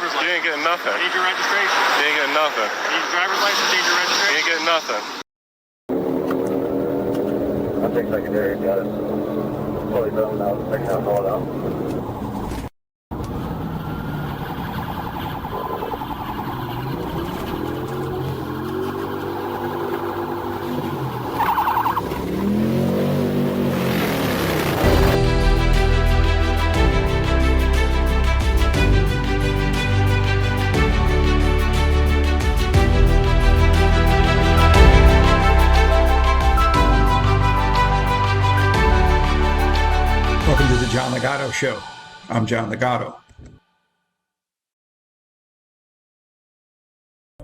driver's license. You ain't getting nothing. I need your registration. You ain't getting nothing. Need your driver's license, need your registration. You ain't getting nothing. I think secondary got it. Fully zoned out, checking out all out. Welcome to the John Ligato Show. I'm John Ligato.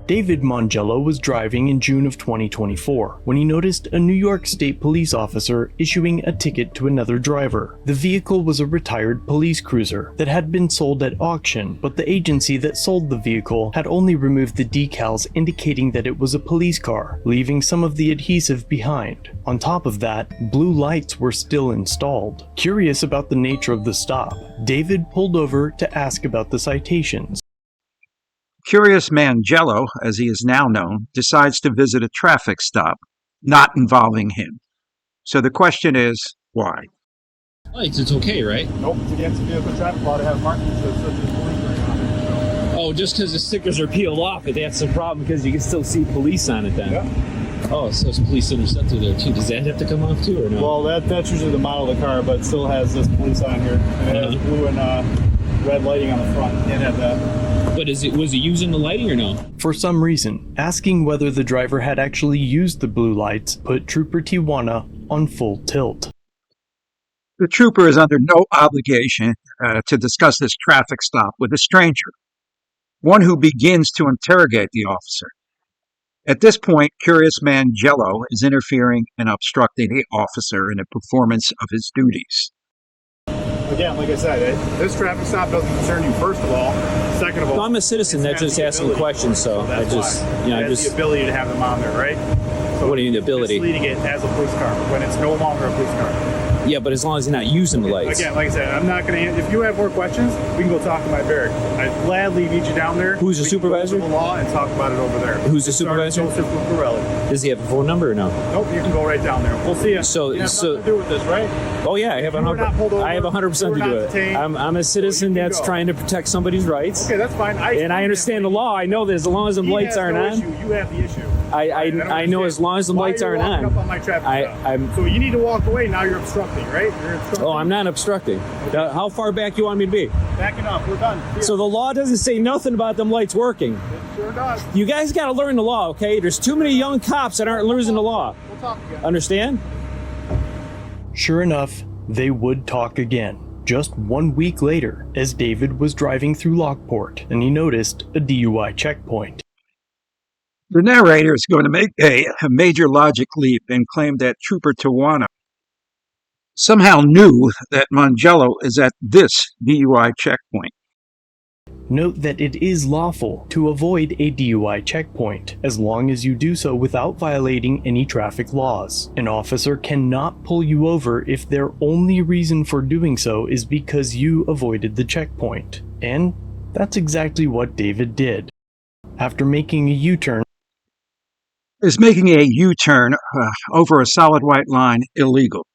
David Mangiello was driving in June of 2024 when he noticed a New York State police officer issuing a ticket to another driver. The vehicle was a retired police cruiser that had been sold at auction, but the agency that sold the vehicle had only removed the decals indicating that it was a police car, leaving some of the adhesive behind. On top of that, blue lights were still installed. Curious about the nature of the stop, David pulled over to ask about the citations. Curious Man Jello, as he is now known, decides to visit a traffic stop, not involving him. So the question is, why? Lights, it's okay, right? Nope, it's against the vehicle traffic law to have markings that says there's police right on it. So. Oh, just because the stickers are peeled off, but that's the problem because you can still see police on it then. Yeah. Oh, so it's police interceptor there too. Does that have to come off too, or no? Well, that's usually the model of the car, but it still has this police on here. And it has blue and red lighting on the front. Can't have that. But was it using the lighting or no? For some reason, asking whether the driver had actually used the blue lights put Trooper Tawana on full tilt. The trooper is under no obligation to discuss this traffic stop with a stranger, one who begins to interrogate the officer. At this point, Curious Man Jello is interfering and obstructing the officer in the performance of his duties. Again, like I said, this traffic stop doesn't concern you, first of all. Second of all, No, I'm a citizen that's just asking questions, so I just, it has the ability to have them on there, right? So what do you mean, the ability? Misleading it as a police car when it's no longer a police car. Yeah, but as long as you're not using the lights. Again, like I said, I'm not going to. If you have more questions, we can go talk to my barrack. I'd gladly meet you down there. Who's the supervisor? We can go over the law and talk about it over there. Who's the supervisor? Joseph Lucarelli. Does he have a phone number or no? Nope, you can go right down there. We'll see you. So, you have nothing to do with this, right? Oh yeah, I have 100% to do it. I'm a citizen that's trying to protect somebody's rights. Okay, that's fine. I understand the law. I know that as long as the lights aren't on. You have the issue. I know as long as the lights aren't on. Up on my traffic so you need to walk away. Now you're obstructing, right? You're obstructing. Oh, I'm not obstructing. Okay. How far back you want me to be? Backing up. We're done. Here. So the law doesn't say nothing about them lights working. It sure does. You guys got to learn the law, okay? There's too many young cops that aren't losing the law. We'll talk again. Understand? Sure enough, they would talk again. Just 1 week later, as David was driving through Lockport, and he noticed a DUI checkpoint. The narrator is going to make a major logic leap and claim that Trooper Tawana somehow knew that Mangiello is at this DUI checkpoint. Note that it is lawful to avoid a DUI checkpoint, as long as you do so without violating any traffic laws. An officer cannot pull you over if their only reason for doing so is because you avoided the checkpoint. And that's exactly what David did. After making a U-turn, Is making a U-turn over a solid white line illegal?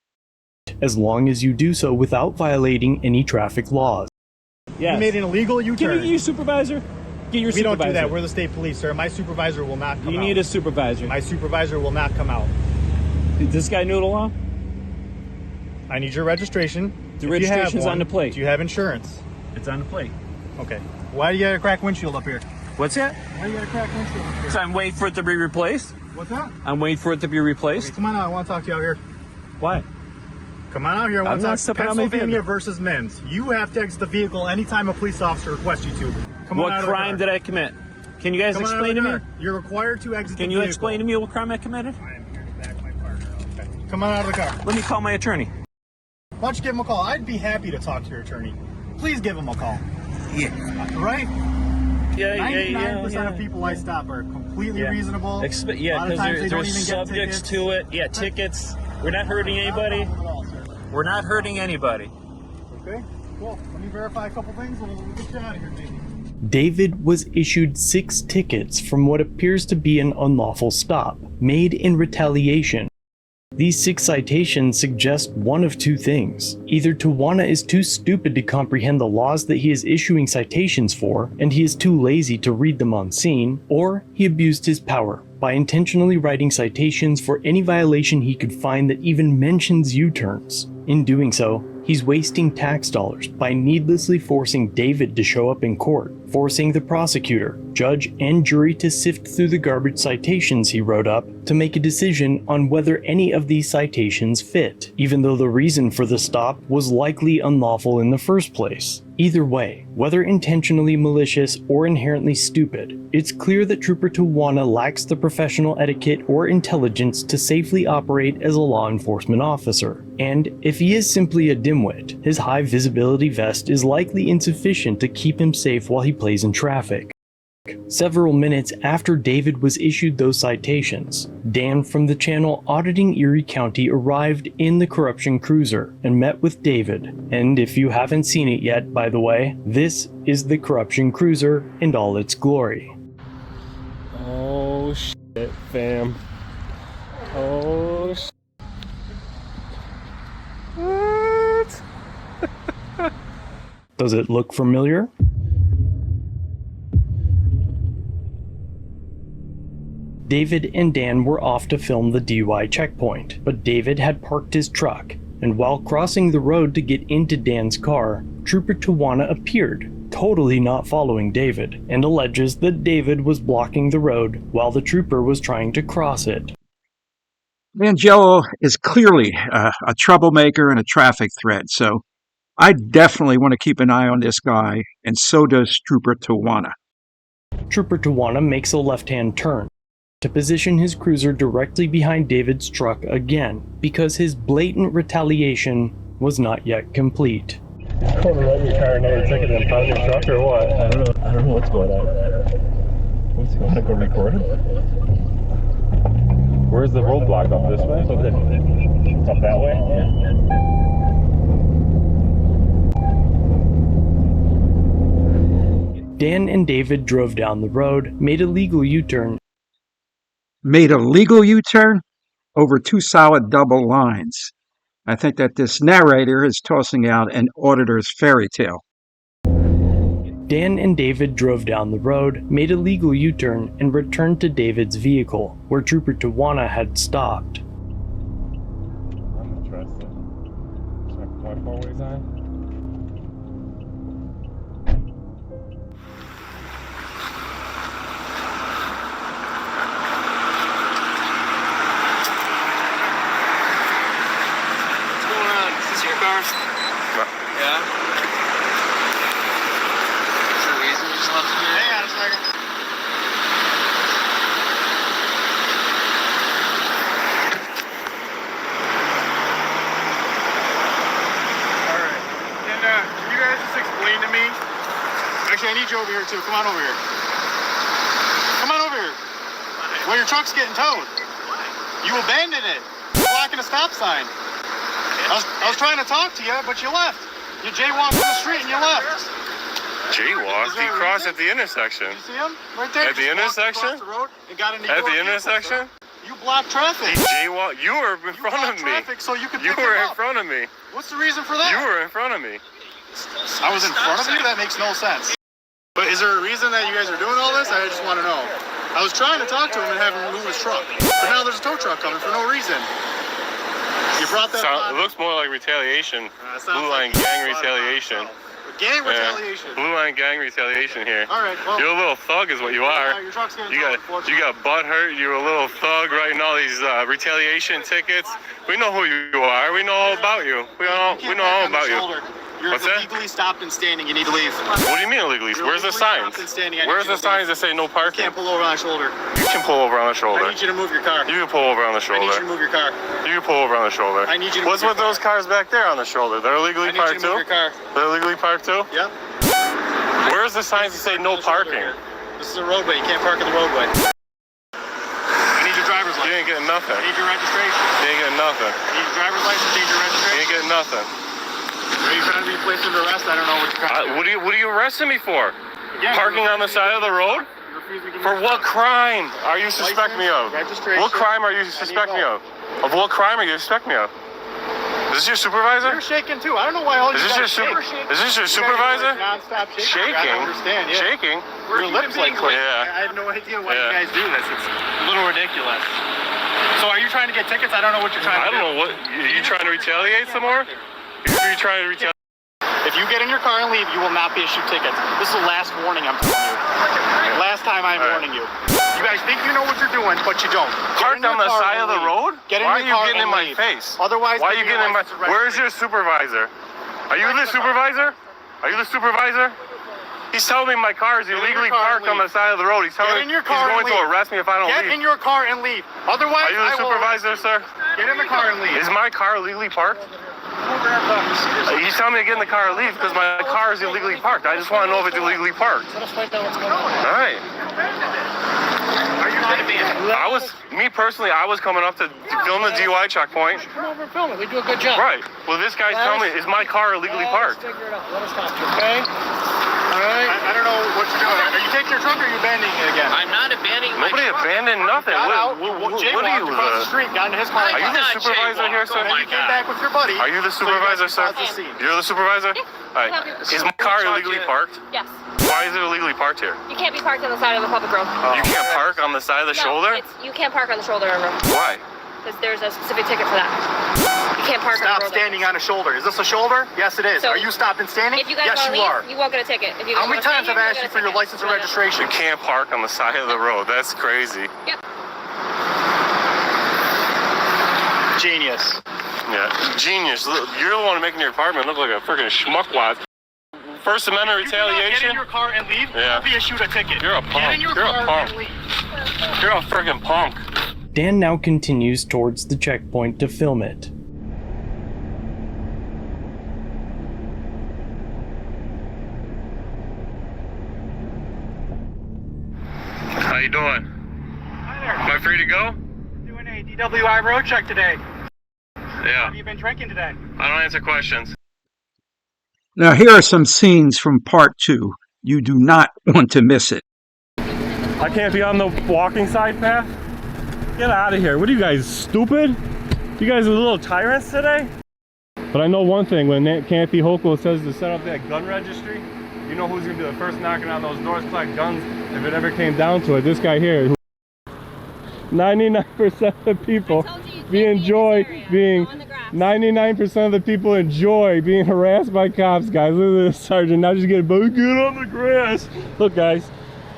as long as you do so without violating any traffic laws. Yes. You made an illegal U-turn. Get your supervisor. Get your We supervisor. don't do that. We're the state police, sir. My supervisor will not come out. You need a supervisor. My supervisor will not come out. Does this guy know the law? I need your registration. The If you have registration's one. on the plate. Do you have insurance? It's on the plate. Okay. Why do you got a cracked windshield up here? What's that? Why do you got a cracked windshield up here? So I'm waiting for it to be replaced. What's that? I'm waiting for it to be replaced. Okay, come on out. I want to talk to you out here. Why? Come on out here. I want I'm to not talk. stepping on my Pennsylvania vehicle. versus Men's. You have to exit the vehicle anytime a police officer requests you to. Come on What out of the crime car. did I commit? Can you guys Come on out of explain the to me? car. You're required to exit the Can vehicle. you explain to me what crime I committed? I am here to back my partner. Okay. Come on out of the car. Let me call my attorney. Why don't you give him a call? I'd be happy to talk to your attorney. Please give him a call. Yeah. Right? Yeah, 99% of people I stop are completely reasonable. Yeah, A lot of because times they don't there's even get subjects tickets. to it. Yeah, tickets. We're not hurting anybody. We're not hurting anybody. Okay, cool. Let me verify a couple things and we'll get you out of here, maybe. David was issued 6 tickets from what appears to be an unlawful stop, made in retaliation. These 6 citations suggest one of 2 things. Either Tawana is too stupid to comprehend the laws that he is issuing citations for, and he is too lazy to read them on scene, or he abused his power by intentionally writing citations for any violation he could find that even mentions U-turns. In doing so, he's wasting tax dollars by needlessly forcing David to show up in court, forcing the prosecutor, judge, and jury to sift through the garbage citations he wrote up to make a decision on whether any of these citations fit, even though the reason for the stop was likely unlawful in the first place. Either way, whether intentionally malicious or inherently stupid, it's clear that Trooper Tawana lacks the professional etiquette or intelligence to safely operate as a law enforcement officer. And if he is simply a dimwit, his high visibility vest is likely insufficient to keep him safe while he plays in traffic. Several minutes after David was issued those citations, Dan from the channel Auditing Erie County arrived in the corruption cruiser and met with David. And if you haven't seen it yet, by the way, this is the corruption cruiser in all its glory. Oh shit, fam. Oh shit. What? Does it look familiar? David and Dan were off to film the DUI checkpoint, but David had parked his truck, and while crossing the road to get into Dan's car, Trooper Tawana appeared, totally not following David, and alleges that David was blocking the road while the trooper was trying to cross it. Man Jello is clearly a troublemaker and a traffic threat, so I definitely want to keep an eye on this guy, and so does Trooper Tawana. Trooper Tawana makes a left-hand turn to position his cruiser directly behind David's truck again, because his blatant retaliation was not yet complete. Going to run your car another ticket and pound your truck or what? I don't know what's going on. What's he want to go record it? Where's the roadblock? Up this way? Up that way? Yeah. Dan and David drove down the road, made a legal U-turn. Made a legal U-turn over 2 solid double lines. I think that this narrator is tossing out an auditor's fairy tale. Dan and David drove down the road, made a legal U-turn, and returned to David's vehicle, where Trooper Tawana had stopped. I'm interested. Should I talk about what he's on? Yeah. Is there a reason you just left here? Hang on a second. Alright. And can you guys just explain to me? Actually, I need you over here too. Come on over here. Come on over here. Well, your truck's getting towed. You abandoned it. You're blocking a stop sign. I was trying to talk to you, but you left. You jaywalked on the street and you left. Jaywalked? He crossed at the intersection. Did you see him? Right there. At the intersection? The road and got into At your the vehicle, intersection? sir. You blocked traffic. He jaywalked. You were in front of me. Traffic so you could You pick were him in up. front of me. What's the reason for that? You were in front of me. I was in front of you? That makes no sense. But is there a reason that you guys are doing all this? I just want to know. I was trying to talk to him and have him move his truck. But now there's a tow truck coming for no reason. You brought that It looks more like retaliation. Blue line gang retaliation. Gang retaliation. Blue line gang retaliation here. All right, well. You're a little thug is what you are. Your truck's getting You got butt hurt. You're a little thug writing all these retaliation tickets. We know who you are. We know all about you. We know all about you. You're What's that? illegally stopped and standing. You need to leave. What do you mean illegally? Where's the signs? Where's the signs that say no You parking? can't pull over on my shoulder. You can pull over on the shoulder. I need you to move your car. You can pull over on the I need you to shoulder. move your car. You can pull over on the shoulder. I need you to What's move with your those cars back there on the shoulder? They're illegally I need you parked to move too? your car. They're illegally parked too? Yep. Where's the signs that say no parking? This is a roadway. You can't park in the roadway. I need your driver's You license. ain't getting nothing. I need your registration. You ain't getting nothing. I need your driver's license. I need your You registration. ain't getting nothing. Are you trying to be placed under arrest? I don't know what you're trying to do. What are you arresting me for? Parking on the side of the road? For what crime are you suspecting me of? What crime are you suspecting me of? Of what crime are you suspecting me of? Is this your supervisor? You're shaking too. I don't know why all you guys shake. Is this your supervisor? Non-stop shaking. I understand. Yeah. Shaking. Your lips like quick. Yeah. I have no idea why you guys do this. It's a little ridiculous. So are you trying to get tickets? I don't know what you're trying to do. I don't know what. You trying to retaliate some more? Are you trying to retaliate? If you get in your car and leave, you will not be issued tickets. This is the last warning I'm telling you. Last time I'm warning you. You guys think you know what you're doing, but you don't. Parked on the side of the road? Why are you getting in my face? Otherwise, why are you getting in my? Where's your supervisor? Are you the supervisor? Are you the supervisor? He's telling me my car is illegally parked on the side of the road. He's telling me he's going to arrest me if I don't leave. Get in your car and leave. Otherwise, are you the supervisor, sir? Get in the car and leave. Is my car illegally parked? He's telling me to get in the car and leave because my car is illegally parked. I just want to know if it's illegally parked. Let us find out what's going on. All right. Are you not Me personally, I was coming up to film the DUI checkpoint. Come over and film it. We do a good job. Right. Well, this guy's telling me, is my car illegally parked? Let's figure it out. Let us talk to you, okay? All right. I don't know what you're doing. Are you taking your truck or are you abandoning it again? I'm not abandoning my Nobody truck. abandoned nothing. What are you? Across the street, got into his car. Are you the supervisor here, sir? And then you came back with your buddy. Are you the supervisor, sir? You're the supervisor? All right. Is my car illegally parked? Yes. Why is it illegally parked here? You can't be parked on the side of the public road. You can't park on the side of the shoulder? You can't park on the shoulder ever. Why? Because there's a specific ticket for that. You can't park on the road. Stop standing on a shoulder. Is this a shoulder? Yes, it is. So, are you stopping standing? If you guys yes, want to you leave, are. you won't get a ticket. If you How many times have I asked you for your license and registration? You can't park on the side of the road. That's crazy. Yep. Genius. Yeah, genius. Look, you're the one making your apartment look like a freaking schmuckwad. First Amendment retaliation. Get in your car and leave. Yeah. You'll be issued a ticket. You're a punk. Get in your car and leave. You're a freaking punk. Dan now continues towards the checkpoint to film it. How you doing? Hi there. Am I free to go? Doing a DWI road check today. Yeah. Have you been drinking today? I don't answer questions. Now, here are some scenes from part 2. You do not want to miss it. I can't be on the walking side path? Get out of here. What are you guys, stupid? You guys are little tyrants today? But I know one thing, when Campy Hochul says to set up that gun registry, you know who's going to be the first knocking on those doors, collect guns, if it ever came down to it. This guy here. 99% of the people enjoy being 99% of the people enjoy being harassed by cops, guys. Look at this sergeant now just getting, get on the grass. Look, guys,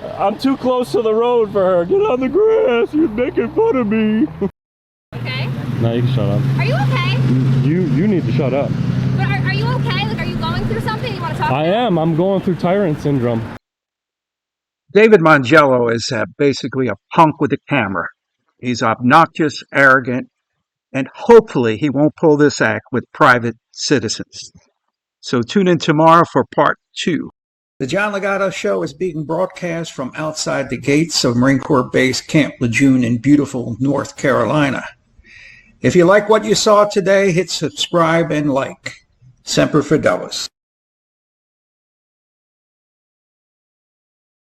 I'm too close to the road for her. Get on the grass. You're making fun of me. Okay. No, you can shut up. Are you okay? You need to shut up. But are you okay? Like, are you going through something? You want to talk I am. I'm going through tyrant syndrome. David Mangiello is basically a punk with a camera. He's obnoxious, arrogant, and hopefully he won't pull this act with private citizens. So tune in tomorrow for part 2. The John Ligato Show is being broadcast from outside the gates of Marine Corps Base Camp Lejeune in beautiful North Carolina. If you like what you saw today, hit subscribe and like. Semper Fidelis.